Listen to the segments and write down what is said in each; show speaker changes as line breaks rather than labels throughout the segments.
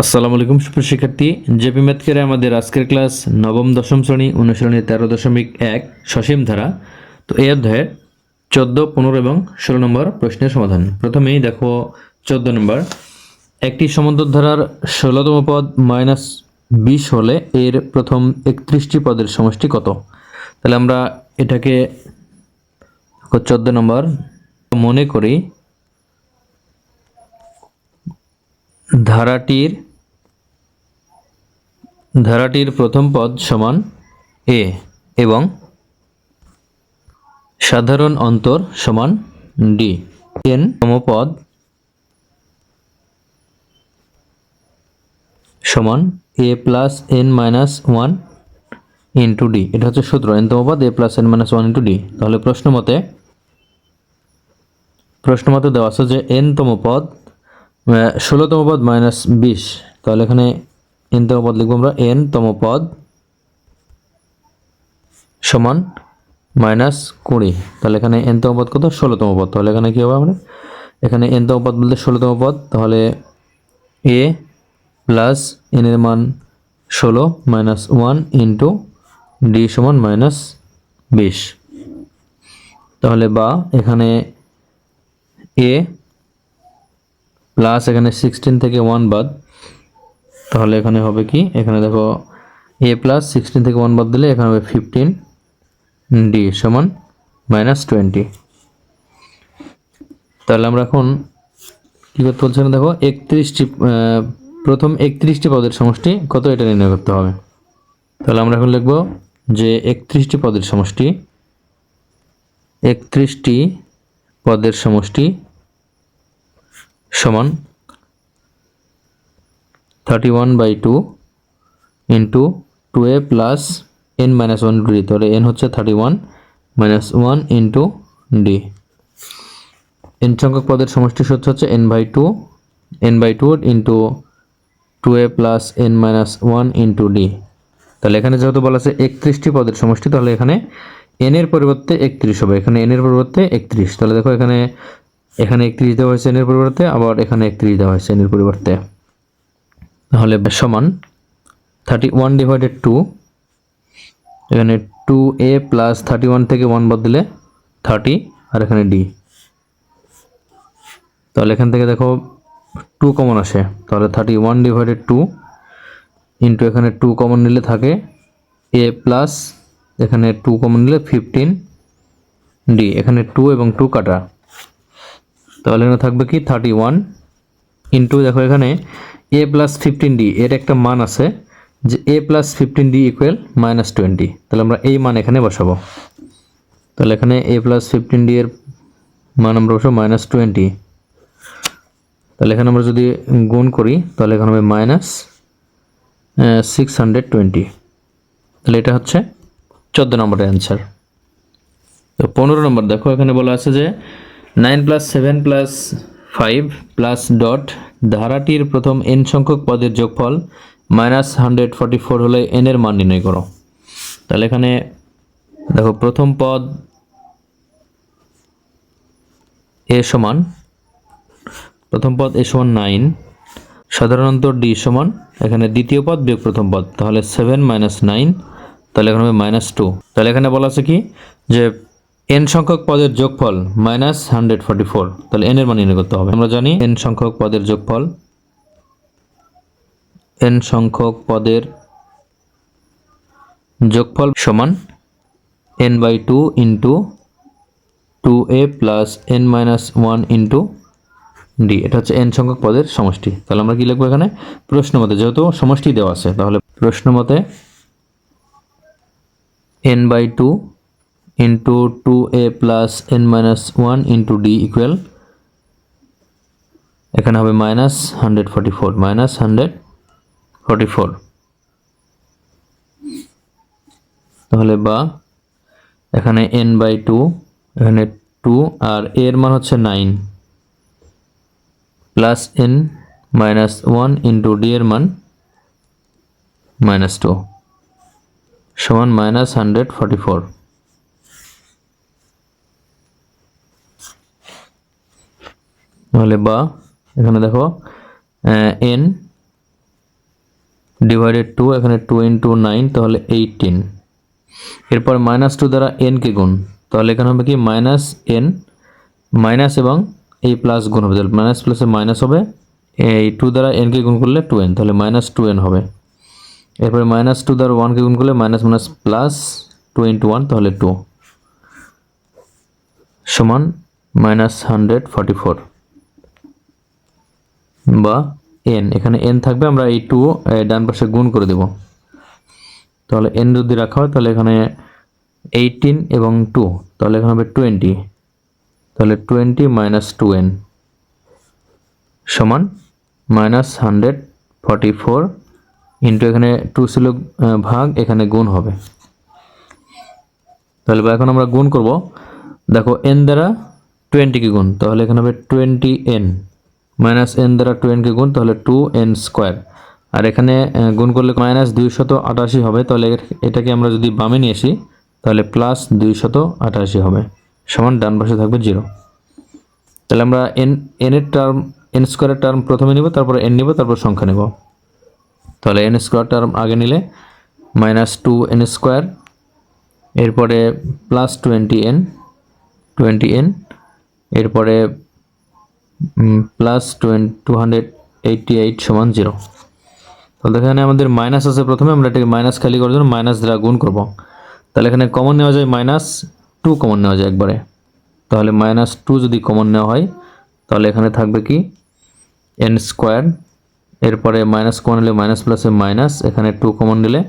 আসসালামু আলাইকুম সুপ্রিয় শিক্ষার্থী, জেপি ম্যাথ কেয়ারে আমাদের আজকের ক্লাস নবম দশম শ্রেণী অনুশীলনী 13.1 সসীম ধারা। তো এই অধ্যায়ের 14, 15 এবং 16 নম্বর প্রশ্নের সমাধান। প্রথমেই দেখো 14 নম্বর, একটি সমান্তর ধারার 16তম পদ -20 হলে এর প্রথম 31টি পদের সমষ্টি কত? তাহলে আমরা এটাকে 14 নম্বর মনে করি ধারাটির প্রথম পদ সমান a এবং সাধারণ অন্তর সমান d। n তম পদ সমান a plus n minus 1 into d। এটা হচ্ছে সূত্র, n তম পদ a plus n minus 1 into d। তাহলে প্রশ্ন মতে দেওয়া আছে যে n তম পদ 16তম পদ -20। তাহলে এখানে n তম পদ লিখবো আমরা n তম পদ সমান -20। তাহলে এখানে n তম পদ কত? 16তম পদ। তাহলে এখানে কি হবে? আমরা এখানে n তম পদ বলতে 16তম পদ, তাহলে a প্লাস n এর মান 16 মাইনাস 1 ইন্টু d সমান -20। তাহলে বা এখানে a প্লাস এখানে 16 থেকে 1 বাদ, তাহলে এখানে হবে কি? এখানে দেখো a প্লাস 16 থেকে 1 বাদ দিলে এখানে হবে 15 d সমান -20। তাহলে আমরা এখন কি করতে বলছি? দেখো 31টি প্রথম 31টি পদের সমষ্টি কত, এটা নির্ণয় করতে হবে। তাহলে আমরা এখন লিখব যে 31টি পদের সমষ্টি সমান 31/2 into 2a plus n minus 1 into d। তাহলে n হচ্ছে 31 মাইনাস 1 ইন্টু d। n সংখ্যক পদের সমষ্টি সূত্র হচ্ছে n/2 into 2a plus n minus 1 into d। তাহলে এখানে যেহেতু বলা আছে 31টি পদের সমষ্টি, তাহলে এখানে n এর পরিবর্তে 31 হবে। এখানে n এর পরিবর্তে 31। তাহলে দেখো এখানে 31 দেওয়া হয়েছে n এর পরিবর্তে, আবার এখানে 31 দেওয়া হয়েছে n এর পরিবর্তে। তাহলে সমান 31/2। এখানে 2a প্লাস 31 থেকে 1 বাদ দিলে 30, আর এখানে d। তাহলে এখান থেকে দেখো 2 কমন আসে, তাহলে 31/2 ইন্টু এখানে 2 কমন নিলে থাকে a প্লাস এখানে 2 কমন নিলে 15 d। এখানে 2 এবং 2 কাটা, তাহলে এখানে থাকবে কি 31 ইন্টু দেখো এখানে a প্লাস 15d এর একটা মান আছে যে a প্লাস 15d ইকুয়াল -20। তাহলে আমরা এই মান এখানে বসাবো। তাহলে এখানে a প্লাস 15d এর মান আমরা বসাবো -20। তাহলে এখানে আমরা যদি গুণ করি তাহলে এখানে হবে -620। তাহলে এটা হচ্ছে 14 নম্বরের অ্যান্সার। তো 15 নম্বর দেখো, এখানে বলা আছে যে 9 + 7 + 5 + ডট ধারাটির প্রথম n সংখ্যক পদের যোগফল -144 হলে n এর মান নির্ণয় করো। তাহলে এখানে দেখো প্রথম পদ a সমান 9, সাধারণত d সমান এখানে দ্বিতীয় পদ বিয়োগ প্রথম পদ, তাহলে 7 - 9, তাহলে এখানে হবে -2। তাহলে এখানে বলা আছে কি যে n সংখ্যক পদের যোগফল -144। তাহলে n এর মান নির্ণয় করতে হবে। আমরা জানি n সংখ্যক পদের যোগফল সমান n/2 into 2a plus n minus 1 into d। এটা হচ্ছে n সংখ্যক পদের সমষ্টি। তাহলে আমরা কি লিখবো এখানে? প্রশ্ন মতে যেহেতু সমষ্টি দেওয়া আছে, তাহলে প্রশ্ন মতে n/2 into 2a plus n minus 1 into d equal এখানে হবে -144। তাহলে বা এখানে n/2 এখানে 2 আর a এর মান হচ্ছে 9 plus n minus 1 into d এর মান -2 সমান -144। তাহলে বা এখানে দেখো n ডিভাইডেড 2, এখানে 2 ইন্টু 9 তাহলে 18। এরপর -2 দ্বারা n কে গুণ, তাহলে এখানে হবে কি মাইনাস n, মাইনাস এবং এই প্লাস গুণ হবে, তাহলে মাইনাস প্লাসে মাইনাস হবে, এই 2 দ্বারা n কে গুণ করলে 2n, তাহলে -2n হবে। এরপরে -2 দ্বারা 1 কে গুণ করলে মাইনাস মাইনাস প্লাস 2 ইন্টু 1 তাহলে 2 সমান -144 বা n, এখানে n থাকবে, আমরা এই 2 ডান পাশে গুণ করে দেব। তাহলে n যদি রাখা হয় তাহলে এখানে 18 এবং 2, তাহলে এখানে হবে 20, তাহলে 20 মাইনাস 2n সমান -144 ইন্টু এখানে 2 ছিল ভাগ, এখানে গুণ হবে। তাহলে এখন আমরা গুণ করব, দেখো n দ্বারা 20 কে গুণ, তাহলে এখানে হবে 20n, মাইনাস n দ্বারা 2n কে গুণ, তাহলে 2n স্কোয়ার, আর এখানে গুণ করলে -288 হবে, তাহলে এটাকে আমরা যদি বামে নিয়ে আসি তাহলে +288 হবে, সমান ডান পাশে থাকবে 0। তাহলে আমরা n এর টার্ম, n স্কোয়ারের টার্ম প্রথমে নিব, তারপর n নিব, তারপর সংখ্যা নেব। তাহলে n স্কোয়ার টার্ম আগে নিলে -2n স্কোয়ার, এরপরে +20n, এরপরে +288 সমান 0। তাহলে এখানে আমাদের মাইনাস আছে, প্রথমে আমরা এটাকে মাইনাস খালি করার জন্য মাইনাস দ্বারা গুণ করব। তাহলে এখানে কমন নেওয়া যায়, -2 কমন নেওয়া যায় একবারে, তাহলে -2 যদি কমন নেওয়া হয় তাহলে এখানে থাকবে কি n স্কোয়ার, এরপরে মাইনাস কমন নিলে মাইনাস প্লাসে মাইনাস, এখানে 2 কমন নিলে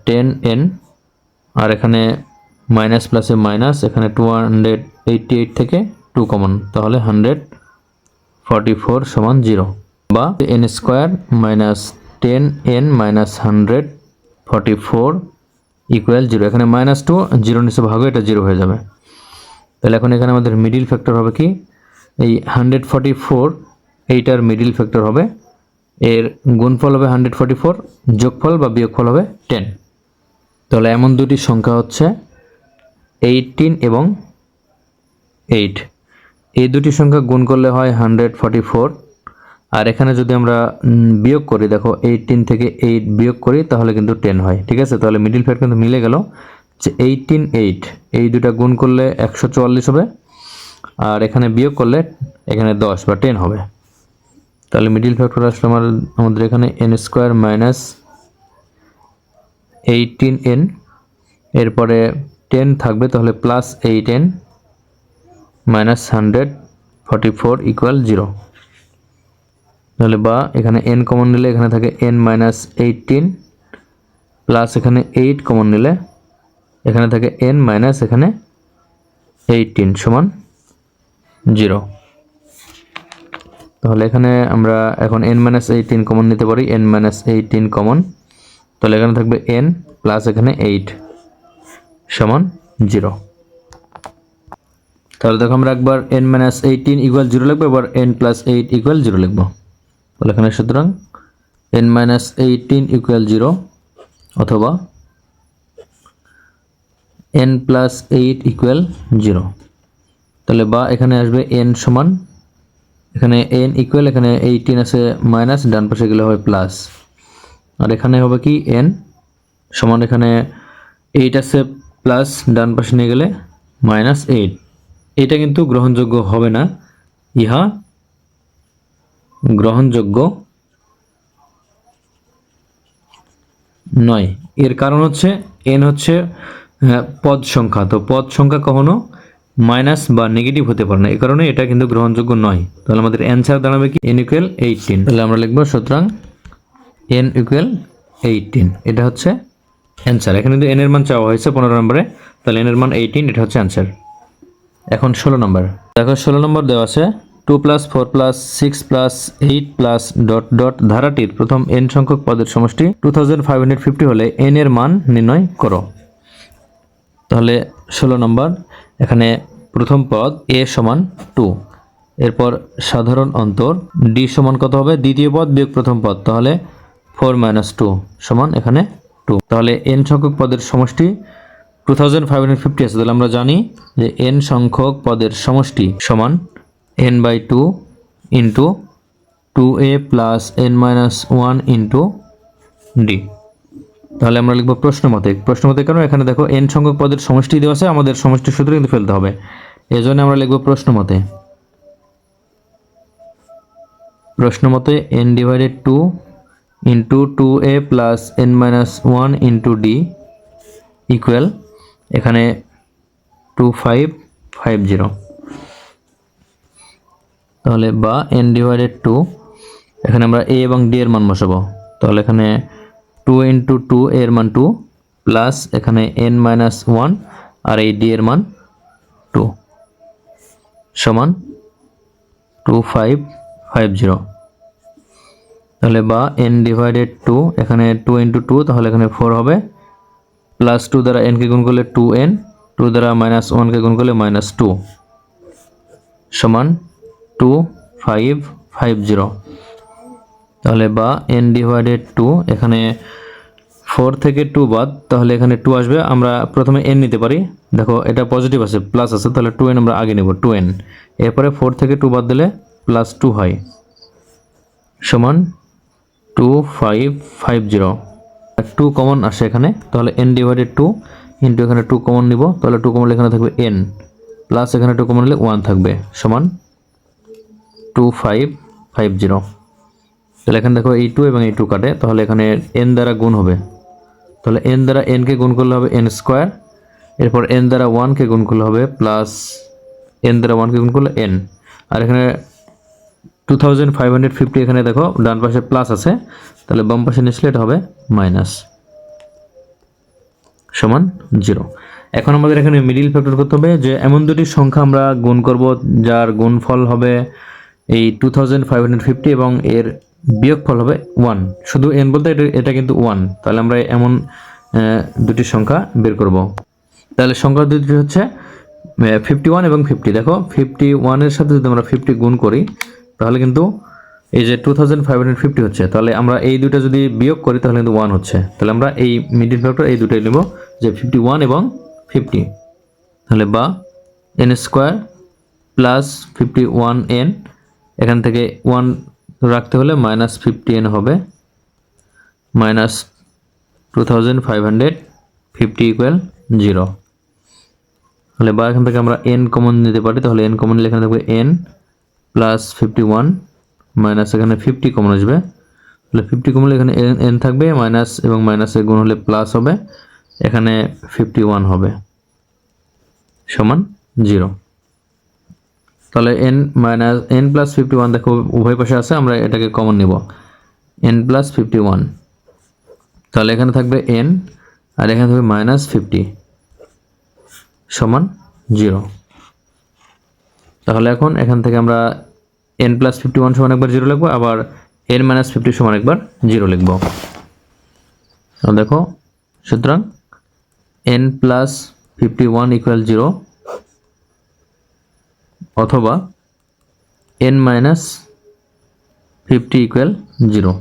10n, আর এখানে মাইনাস প্লাসে মাইনাস, এখানে 288 থেকে 2 কমন, তাহলে 144 সমান 0 বা n square minus 10n minus 144 equal 0। এখানে -2 0 নিচে ভাগ, এটা 0 হয়ে যাবে। তাহলে এখন এখানে আমাদের মিডিল ফ্যাক্টর হবে কি, এই 144 এইটার মিডিল ফ্যাক্টর হবে, এর গুণফল হবে 144, যোগফল বা বিয়োগফল হবে 10। তাহলে এমন দুটি সংখ্যা হচ্ছে 18 এবং 8, এই দুটি সংখ্যা গুণ করলে হয় 144, আর এখানে যদি আমরা বিয়োগ করি, দেখো 18 থেকে 8 বিয়োগ করি তাহলে কিন্তু 10 হয়, ঠিক আছে। তাহলে মিডিল ফ্যাক্টর কিন্তু মিলে গেল, যে 18 8 এই দুটা গুণ করলে 144 হবে, আর এখানে বিয়োগ করলে এখানে 10 বা 10 হবে। তাহলে মিডিল ফ্যাক্টর আসলে আমাদের এখানে n স্কোয়ার মাইনাস 18n, এরপরে 10 থাকবে, তাহলে +8n মাইনাস 144 ইকুয়াল 0। তাহলে বা এখানে n কমন নিলে এখানে থাকে n মাইনাস 18 প্লাস এখানে 8 কমন নিলে এখানে থাকে n মাইনাস এখানে 18 সমান 0। তাহলে এখানে আমরা এখন n মাইনাস 18 কমন নিতে পারি, n মাইনাস 18 কমন, তাহলে এখানে থাকবে n প্লাস এখানে 8 সমান 0। তাহলে দেখো আমরা একবার n মাইনাস 18 ইকুয়াল 0 লিখবো, এবার n প্লাস 8 ইকুয়াল 0 লিখবো। তাহলে এখানে সুতরাং n মাইনাস 18 ইকুয়াল 0 অথবা n প্লাস 8 ইকুয়াল 0। তাহলে বা এখানে আসবে n সমান, এখানে n ইকুয়াল, এখানে 18 আছে মাইনাস, ডান পাশে গেলে হবে প্লাস, আর এখানে হবে কি n সমান, এখানে 8 আছে প্লাস, ডান পাশে নিয়ে গেলে -8। এটা কিন্তু গ্রহণযোগ্য হবে না, ইহা গ্রহণযোগ্য নয়। এর কারণ হচ্ছে n হচ্ছে পদ সংখ্যা, তো পদ সংখ্যা কখনো মাইনাস বা নেগেটিভ হতে পারে না, এই কারণে এটা কিন্তু গ্রহণযোগ্য নয়। তাহলে আমাদের অ্যান্সার দাঁড়াবে কি n ইকুয়াল 18। তাহলে আমরা লিখব সুতরাং n ইকুয়াল 18, এটা হচ্ছে অ্যান্সার। এখানে কিন্তু n এর মান চাওয়া হয়েছে 15 নম্বরে, তাহলে n এর মান 18, এটা হচ্ছে অ্যান্সার। এখন 16 নম্বর, দেখো 16 নম্বর দেওয়া আছে 2 + 4 + 6 + 8 + ... ধারাটির প্রথম n সংখ্যক পদের সমষ্টি 2550 হলে n এর মান নির্ণয় করো। তাহলে 16 নম্বর, এখানে প্রথম পদ a সমান 2, এরপর সাধারণ অন্তর d সমান কত হবে, দ্বিতীয় পদ বিয়োগ প্রথম পদ, তাহলে 4 - 2 সমান এখানে 2। তাহলে n সংখ্যক পদের সমষ্টি 2550 আছে, তাহলে আমরা জানি যে n সংখ্যক পদের সমষ্টি সমান n/2 * 2a + n - 1 * ডি। তাহলে আমরা লিখব প্রশ্ন মতে কারণ এখানে দেখো n সংখ্যক পদের সমষ্টি দেওয়া আছে, আমাদের সমষ্টির সূত্র কিন্তু ফেলতে হবে, এই জন্য আমরা লিখব প্রশ্ন মতে n divided 2 into 2a plus n minus 1 into D equal এখানে 2550। তাহলে বা n ডিভাইডেড 2 এখানে আমরা a এবং d এর মান বসাবো, তাহলে এখানে 2 ইন্টু 2 এর মান 2 প্লাস এখানে n মাইনাস 1 আর এই d এর মান 2 সমান 2550। তাহলে বা n ডিভাইডেড 2 এখানে 2 ইন্টু 2 তাহলে এখানে 4 হবে, প্লাস 2 দ্বারা n কে গুণ করলে 2n, 2 দ্বারা মাইনাস 1 কে গুণ করলে মাইনাস 2 সমান 2550। তাহলে বা n ডিভাইডেড 2 এখানে 4 থেকে 2 বাদ, তাহলে এখানে 2 আসবে, আমরা প্রথমে n নিতে পারি, দেখো এটা পজিটিভ আছে প্লাস আছে, তাহলে 2n আমরা আগে নেব 2n, এরপরে 4 থেকে 2 বাদ দিলে প্লাস 2 হয় সমান 2550। 2 কমন আসে এখানে, তাহলে n ডিভাইডেড 2 ইন্টু এখানে 2 কমন নিব, তাহলে 2 কমন এখানে থাকবে n প্লাস এখানে 2 কমন নিলে 1 থাকবে সমান 2550। তাহলে এখানে দেখো এই 2 এবং এই 2 কাটে, তাহলে এখানে n দ্বারা গুণ হবে, তাহলে n দ্বারা n কে গুণ করলে হবে n স্কোয়ার, এরপর n দ্বারা 1 কে গুণ করলে হবে প্লাস n দ্বারা 1 কে গুণ করলে n, আর এখানে 2550 এখানে দেখো ডান পাশে প্লাস আছে, তাহলে বাম পাশে নিচলে এটা হবে মাইনাস সমান 0। এখন আমাদের এখানে মিডিল ফ্যাক্টর করতে হবে, যে এমন দুটি সংখ্যা আমরা গুণ করব যার গুণফল হবে এই 2550 এবং এর বিয়োগফল হবে 1, শুধু n বলতে এটা কিন্তু 1, তাহলে আমরা এমন দুটি সংখ্যা বের করব। তাহলে সংখ্যা দুটি হচ্ছে 51 এবং 50। দেখো 51 এর সাথে যদি আমরা 50 গুণ করি তাহলে কিন্তু এই যে 2550 হচ্ছে, তাহলে আমরা এই দুটো যদি বিয়োগ করি তাহলে কিন্তু 1 হচ্ছে, তাহলে আমরা এই মিডিল ফ্যাক্টর এই দুটোই নেব, যে 51 এবং 50। তাহলে বা n স্কোয়ার প্লাস 51n, এখান থেকে 1 রাখতে হলে মাইনাস 50n হবে, মাইনাস 2550 ইকুয়াল 0। তাহলে বা এখান থেকে আমরা n কমন নিতে পারি, তাহলে n কমন নিলে এখানে থাকবে n প্লাস 51 মাইনাস এখানে 50 কমন আসবে, তাহলে 50 কমন হলে এখানে n থাকবে, মাইনাস এবং মাইনাসের গুণ হলে প্লাস হবে, এখানে 51 হবে সমান 0। তাহলে n মাইনাস n প্লাস 51 দেখো উভয় পাশে আছে, আমরা এটাকে কমন নিব n প্লাস 51, তাহলে এখানে থাকবে n আর এখানে থাকবে মাইনাস 50 সমান 0। তাহলে এখন এখান থেকে আমরা n প্লাস 51 সমান একবার 0 লিখবো, আবার n মাইনাস 50 সমান একবার 0 লিখব। দেখো সুতরাং n প্লাস 51 ইকুয়াল 0 অথবা n মাইনাস 50 ইকুয়াল 0।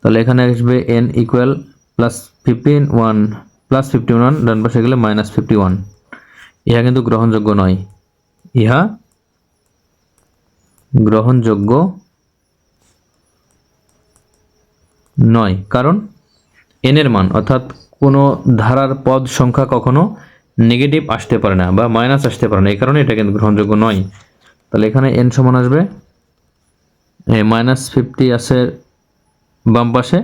তাহলে এখানে আসবে n ইকুয়াল প্লাস 51 প্লাস 51, ডান পাশে গেলে মাইনাস 51, ইহা কিন্তু গ্রহণযোগ্য নয়, ইহা গ্রহণযোগ্য নয়, কারণ n এর মান অর্থাৎ কোনো ধারার পদ সংখ্যা কখনো নেগেটিভ আসতে পারে না বা মাইনাস আসতে পারে না, এই কারণে এটা কিন্তু গ্রহণযোগ্য নয়। তাহলে এখানে n সমান আসবে মাইনাস 50 আছে বাম পাশে,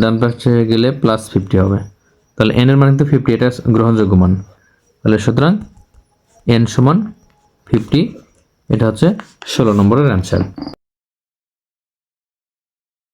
ডান পাশে গেলে প্লাস 50 হবে, তাহলে n এর মান কিন্তু 50, এটা গ্রহণযোগ্য মান। তাহলে সুতরাং n সমান 50, এটা হচ্ছে 16 নম্বরের অ্যান্সার।